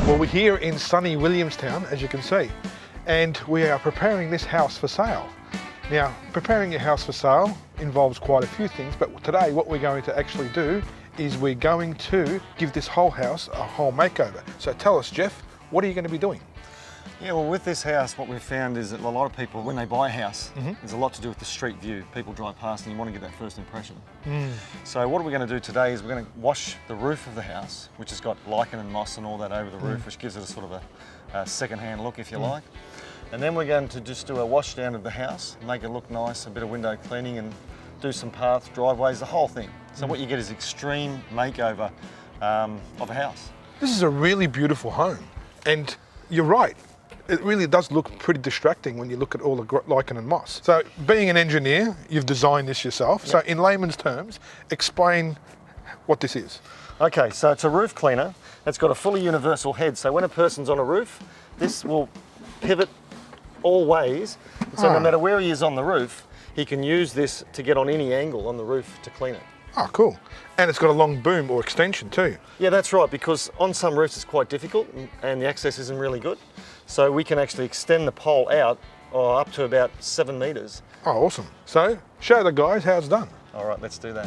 Well, we're here in sunny Williamstown, as you can see, and we are preparing this house for sale. Now, preparing your house for sale involves quite a few things, but today what we're going to actually do is we're going to give this whole house a whole makeover. So tell us, Geoff, what are you going to be doing? Yeah, well, with this house, what we've found is that a lot of people, when they buy a house, there's a lot to do with the street view. People drive past and you want to get that first impression. So what we're going to do today is we're going to wash the roof of the house, which has got lichen and moss and all that over the roof, which gives it a sort of a second-hand look, if you like. And then we're going to just do a wash down of the house, make it look nice, a bit of window cleaning and do some paths, driveways, the whole thing. So what you get is extreme makeover of a house. This is a really beautiful home, and you're right. It really does look pretty distracting when you look at all the lichen and moss. So being an engineer, you've designed this yourself. Yep. So in layman's terms, explain what this is. Okay, so it's a roof cleaner. It's got a fully universal head. So when a person's on a roof, this will pivot all ways. So no matter where he is on the roof, he can use this to get on any angle on the roof to clean it. Oh, cool. And it's got a long boom or extension too. Yeah, that's right, because on some roofs it's quite difficult and the access isn't really good. So we can actually extend the pole out up to about 7 metres. Oh, awesome. So show the guys how it's done. All right, let's do that.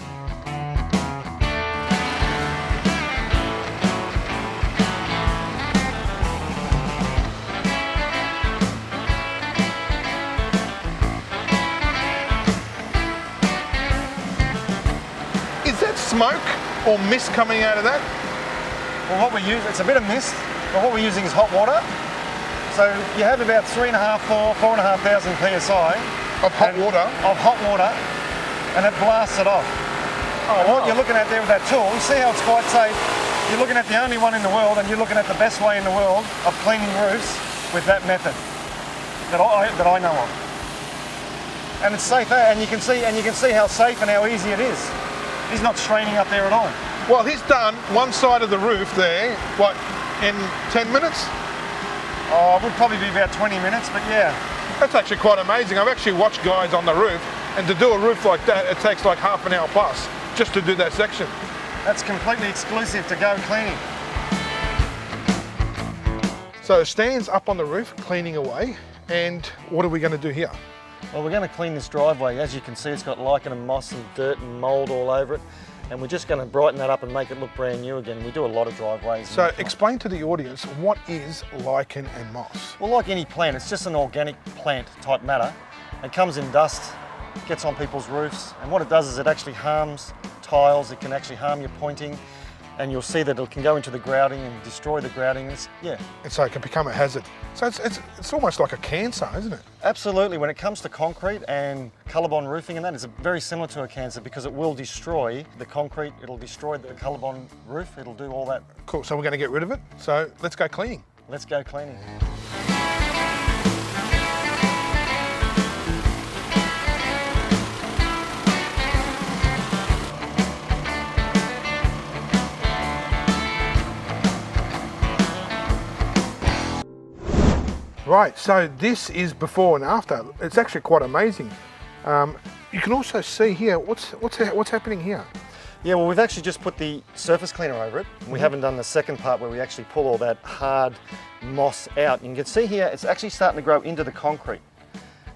Is that smoke or mist coming out of that? Well, what we use, it's a bit of mist, but what we're using is hot water. So you have about 3,500, 4,500 psi of hot water. Of hot water, and it blasts it off. Oh, what you're looking at there with that tool, you see how it's quite safe. You're looking at the only one in the world, and you're looking at the best way in the world of cleaning roofs with that method that I know of. And it's safe, and you can see how safe and how easy it is. He's not straining up there at all. Well, he's done one side of the roof there, what, in 10 minutes? Oh, it would probably be about 20 minutes, but yeah. That's actually quite amazing. I've actually watched guys on the roof, and to do a roof like that, it takes like half an hour plus just to do that section. That's completely exclusive to Go Cleaning. So Stan's up on the roof, cleaning away, and what are we going to do here? Well, we're going to clean this driveway. As you can see, it's got lichen and moss and dirt and mould all over it. And we're just going to brighten that up and make it look brand new again. We do a lot of driveways. So explain to the audience, what is lichen and moss? Well, like any plant, it's just an organic plant type matter. It comes in dust, gets on people's roofs, and what it does is it actually harms tiles, it can actually harm your pointing, and you'll see that it can go into the grouting and destroy the grouting. And so it can become a hazard. So it's almost like a cancer, isn't it? Absolutely. When it comes to concrete and ColourBond roofing and that, it's very similar to a cancer because it will destroy the concrete, it'll destroy the ColourBond roof, it'll do all that. Cool, so we're going to get rid of it. So let's go cleaning. Let's go cleaning. Right, so this is before and after. It's actually quite amazing. You can also see here, what's happening here? Yeah, well, we've actually just put the surface cleaner over it. We haven't done the second part where we actually pull all that hard moss out. You can see here, it's actually starting to grow into the concrete.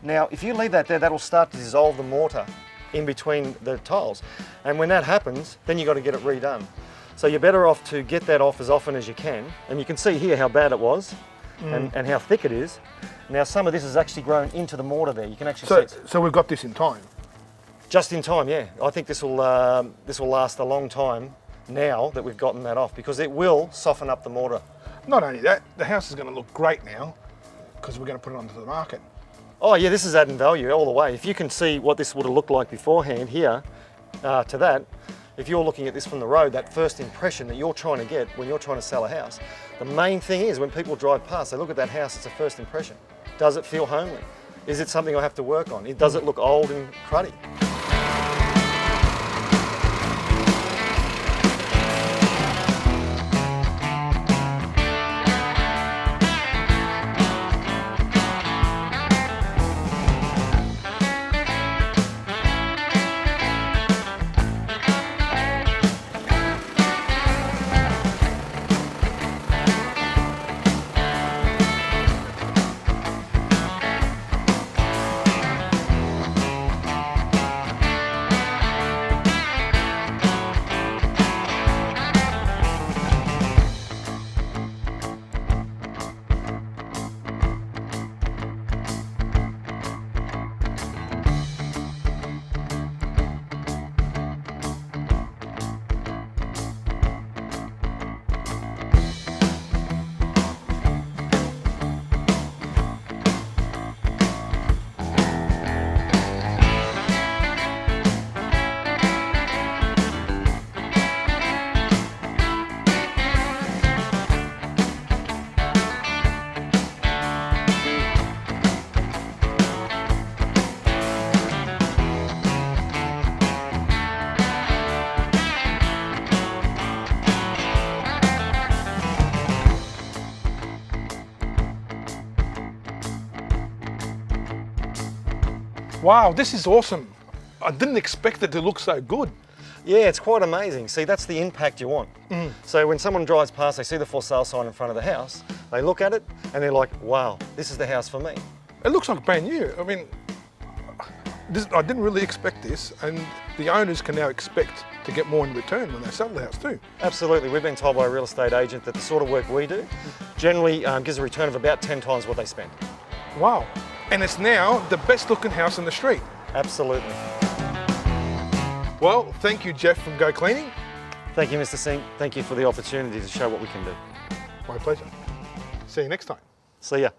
Now, if you leave that there, that'll start to dissolve the mortar in between the tiles. And when that happens, then you've got to get it redone. So you're better off to get that off as often as you can. And you can see here how bad it was. And how thick it is. Now some of this has actually grown into the mortar there. You can actually see it. So we've got this in time? Just in time, yeah. I think this will last a long time now that we've gotten that off because it will soften up the mortar. Not only that, the house is going to look great now because we're going to put it onto the market. Oh yeah, this is adding value all the way. If you can see what this would have looked like beforehand here to that, if you're looking at this from the road, that first impression that you're trying to get when you're trying to sell a house, the main thing is when people drive past, they look at that house, it's a first impression. Does it feel homely? Is it something I have to work on? Does it look old and cruddy? Wow, this is awesome. I didn't expect it to look so good. Yeah, it's quite amazing. See, that's the impact you want. So when someone drives past, they see the for sale sign in front of the house, they look at it and they're like, wow, this is the house for me. It looks like brand new. I mean, I didn't really expect this, and the owners can now expect to get more in return when they sell the house too. Absolutely. We've been told by a real estate agent that the sort of work we do generally gives a return of about 10 times what they spend. Wow. And it's now the best looking house in the street. Absolutely. Well, thank you, Geoff from Go Cleaning. Thank you, Mr. Singh. Thank you for the opportunity to show what we can do. My pleasure. See you next time. See ya.